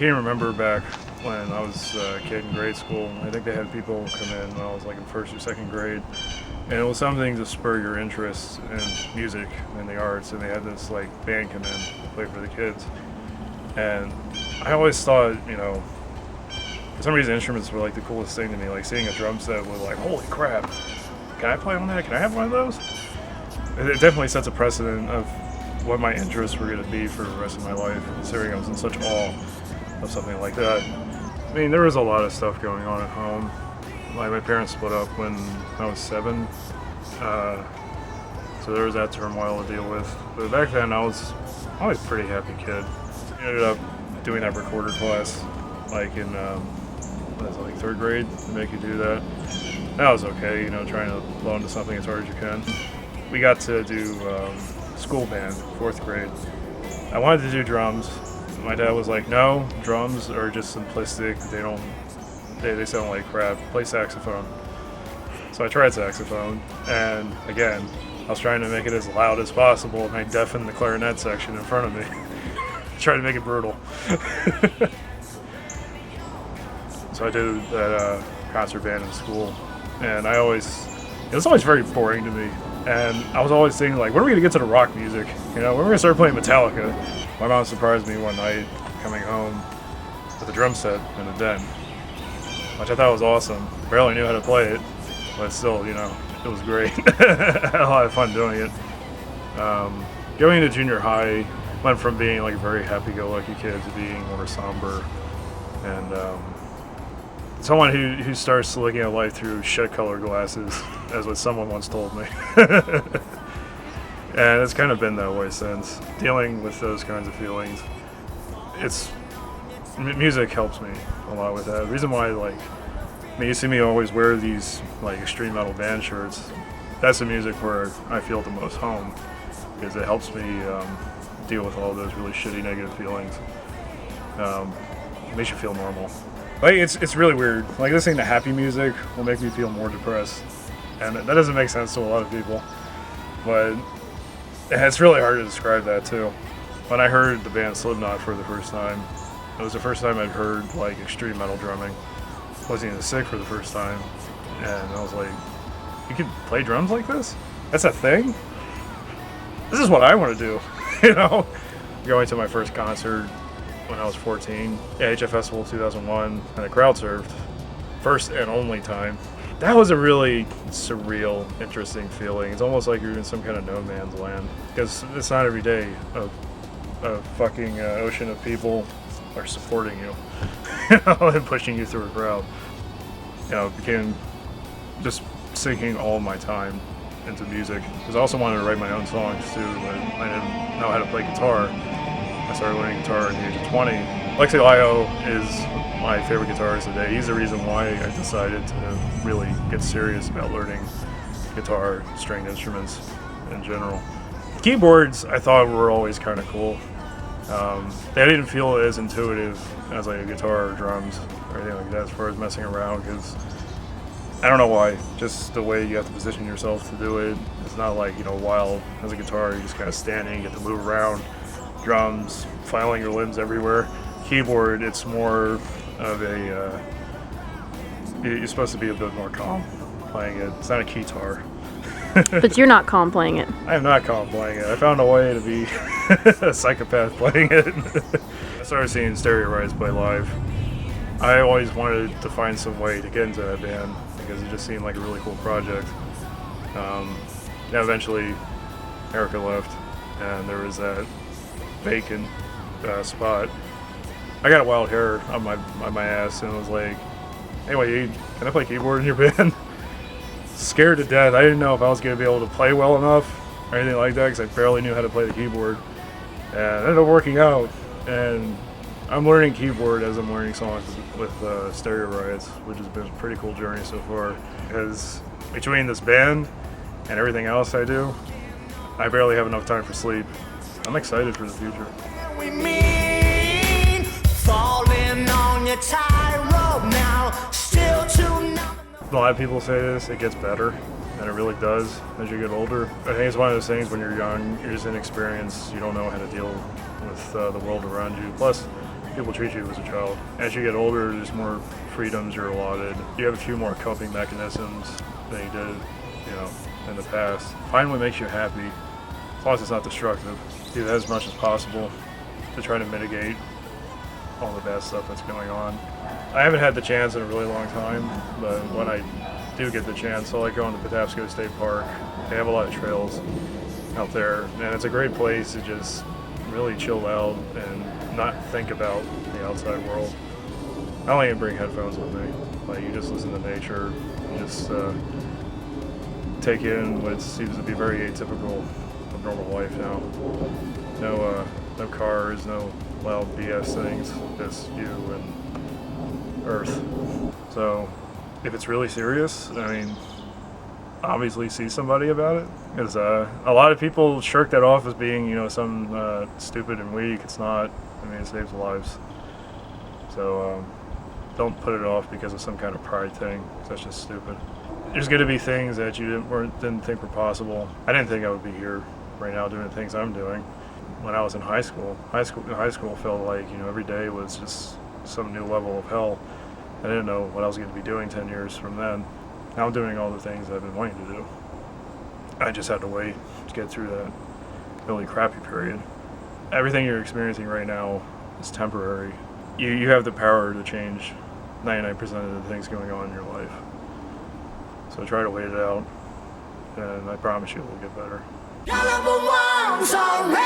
can remember back when I was a kid in grade school. I think they had people come in when I was like in first or second grade, and it was something to spur your interest in music and the arts. And they had this like band come in to play for the kids, and I always thought, for some reason instruments were like the coolest thing to me. Like seeing a drum set was like, holy crap, can I play on that? Can I have one of those? It definitely sets a precedent of what my interests were going to be for the rest of my life, considering I was in such awe of something like that. I mean, there was a lot of stuff going on at home. My parents split up when I was 7, so there was that turmoil to deal with. But back then, I was always a pretty happy kid. I ended up doing that recorder class, like in like 3rd grade, to make you do that. That was okay, trying to blow into something as hard as you can. We got to do school band, 4th grade. I wanted to do drums. My dad was like, no, drums are just simplistic. They sound like crap. Play saxophone. So I tried saxophone, and again, I was trying to make it as loud as possible, and I deafened the clarinet section in front of me. Tried to make it brutal. So I did that concert band in school, and it was always very boring to me. And I was always thinking, like, when are we going to get to the rock music? When are we going to start playing Metallica? My mom surprised me one night coming home with a drum set in a den, which I thought was awesome. Barely knew how to play it, but still, it was great. I had a lot of fun doing it. Going into junior high, went from being like a very happy-go-lucky kid to being more somber, and someone who starts looking at life through shed-colored glasses, as what someone once told me. And it's kind of been that way since. Dealing with those kinds of feelings, music helps me a lot with that. The reason why, you see me always wear these like extreme metal band shirts. That's the music where I feel the most home, because it helps me deal with all those really shitty negative feelings. It makes you feel normal. Like it's really weird. Like listening to happy music will make me feel more depressed, and that doesn't make sense to a lot of people. But it's really hard to describe that too. When I heard the band Slipknot for the first time, it was the first time I'd heard like extreme metal drumming. I was even sick for the first time, and I was like, "You can play drums like this? That's a thing? This is what I want to do." Going to my first concert when I was 14, HF Festival 2001, and the crowd surfed, first and only time. That was a really surreal, interesting feeling. It's almost like you're in some kind of no man's land, because it's not every day a fucking ocean of people are supporting you, and pushing you through a crowd. It became just sinking all my time into music, because I also wanted to write my own songs too, but I didn't know how to play guitar. I started learning guitar at the age of 20. Lexi Lio is my favorite guitarist today. He's the reason why I decided to really get serious about learning guitar, stringed instruments in general. Keyboards I thought were always kind of cool. They didn't feel as intuitive as like a guitar or drums or anything like that as far as messing around, because I don't know why, just the way you have to position yourself to do it. It's not like, wild as a guitar, you're just kind of standing, you get to move around. Drums, filing your limbs everywhere. Keyboard, it's more of you're supposed to be a bit more calm playing it. It's not a keytar. But you're not calm playing it. I am not calm playing it. I found a way to be a psychopath playing it. I started seeing StereoRiots play live. I always wanted to find some way to get into that band, because it just seemed like a really cool project. Eventually, Erica left, and there was that vacant spot. I got wild hair on my ass, and was like, "Anyway, can I play keyboard in your band?" Scared to death. I didn't know if I was going to be able to play well enough or anything like that, because I barely knew how to play the keyboard. And it ended up working out, and I'm learning keyboard as I'm learning songs with StereoRiots, which has been a pretty cool journey so far. Because between this band and everything else I do, I barely have enough time for sleep. I'm excited for the future. We mean falling on your tightrope now, still too numb. A lot of people say this, it gets better, and it really does as you get older. I think it's one of those things when you're young, you're just inexperienced, you don't know how to deal with the world around you. Plus, people treat you as a child. As you get older, there's more freedoms you're allotted. You have a few more coping mechanisms than you did, in the past. Find what makes you happy, as long as it's not destructive. Do that as much as possible to try to mitigate all the bad stuff that's going on. I haven't had the chance in a really long time, but when I do get the chance, I like going to Patapsco State Park. They have a lot of trails out there, and it's a great place to just really chill out and not think about the outside world. I don't even bring headphones with me. Like, you just listen to nature, you just take in what seems to be very atypical of normal life now. No cars, no loud BS things, just you and Earth. So if it's really serious, obviously see somebody about it. Because a lot of people shirk that off as being, some stupid and weak. It's not. It saves lives. So don't put it off because of some kind of pride thing. That's just stupid. There's going to be things that you didn't think were possible. I didn't think I would be here right now doing the things I'm doing. When I was in high school felt like, every day was just some new level of hell. I didn't know what I was going to be doing 10 years from then. Now I'm doing all the things I've been wanting to do. I just had to wait to get through that really crappy period. Everything you're experiencing right now is temporary. You have the power to change 99% of the things going on in your life. So try to wait it out, and I promise you it will get better. You're number one's already.